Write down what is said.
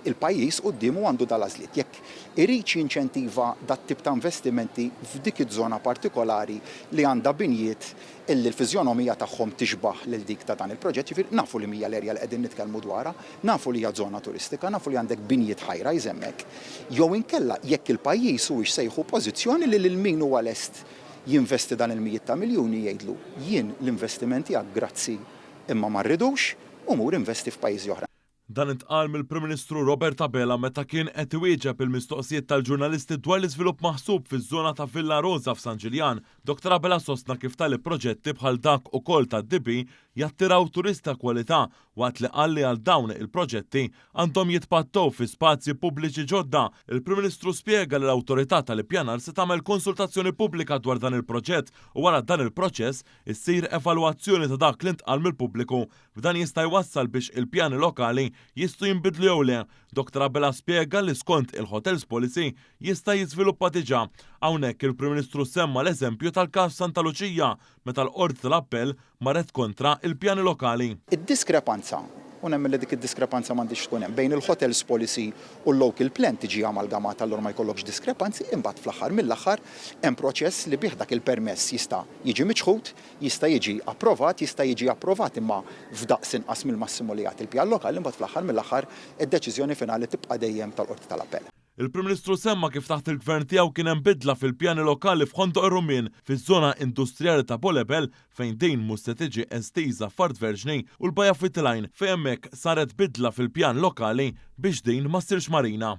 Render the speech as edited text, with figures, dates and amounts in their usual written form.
il-pajjiż qudiemu għandu dal-għażliet. Jekk irid jinċentiva dat-tip ta' investimenti f'dik iż-żona partikolari li għandha binjiet illi l-fiżjonomija tagħhom tixbaħ lil dik ta' dan il-proġett, ġifier nafu li hija l-erja li qegħdin nitkellmu dwarha, nafu li hija żona turistika, nafu li għandek binjiet ħajra jżemmek. Jew inkella jekk il-pajjiż huwiex sejħu pożizzjoni li lil min huwa lest jinvesti dan il-mijiet ta' miljuni jgħidlu jien l-investimenti għak grazzi imma ma rridux u mur investi f'pajjiżi oħra. Dan intqal mill-Prim Ministru Robert Abela meta kien qed iwieġeb il-mistoqsijiet tal-ġurnalisti dwar l-iżvilupp maħsub fiż-żona ta' Villa Rosa f'San Ġiljan. Dr. Abela sostna kif tali proġetti bħal dak ukoll tad-Dibi jattiraw turista kwalità waqt li qal li għal dawn il-proġetti għandhom jitpattow fi spazji pubbliċi ġodda. Il-Prim Ministru spjega li l-awtorità tal-ippjanar se tagħmel konsultazzjoni pubblika dwar dan il-proġett u wara dan il-proċess issir evalwazzjoni ta' dak li ntqal mill-pubbliku f'dan jista' jwassal biex il-pjani lokali jistgħu jinbidlu jew le. Dr. Abela spjega li skont il-Hotels Policy jista' jiżviluppa diġà. Hawnhekk il-Prim Ministru semma l-eżempju tal-każ Santa Luċija meta l-Qorti tal-Appell marret kontra il-pjani lokali. Id-diskrepanza, u nemmen li dik id-diskrepanza m'għandix tkun hemm bejn il-Hotels Policy u l-Local Plan tiġi amalgamata allura ma jkollokx diskrepanzi, imbagħad fl-aħħar mill-aħħar hemm proċess li bih dak il-permess jista' jiġi miċħud, jista' jiġi approvat imma f'daqs inqas mill-massimu li jagħti il-pjan lokali, imbagħad fl-aħħar mill-aħħar id-deċiżjoni finali tibqa' dejjem tal-Qorti tal-Appell. Il-Prim Ministru semma kif taħt il-Gvern tiegħu kien hemm bidla fil-pjani lokali f'Ħondoq ir-Rumien fiż-żona industrijali ta' Bolebel fejn din mhux se tiġi estiża f'Art Verġni u l-Bajja Fitilajn fejn hemmhekk saret bidla fil-pjan lokali biex din ma ssirx marina.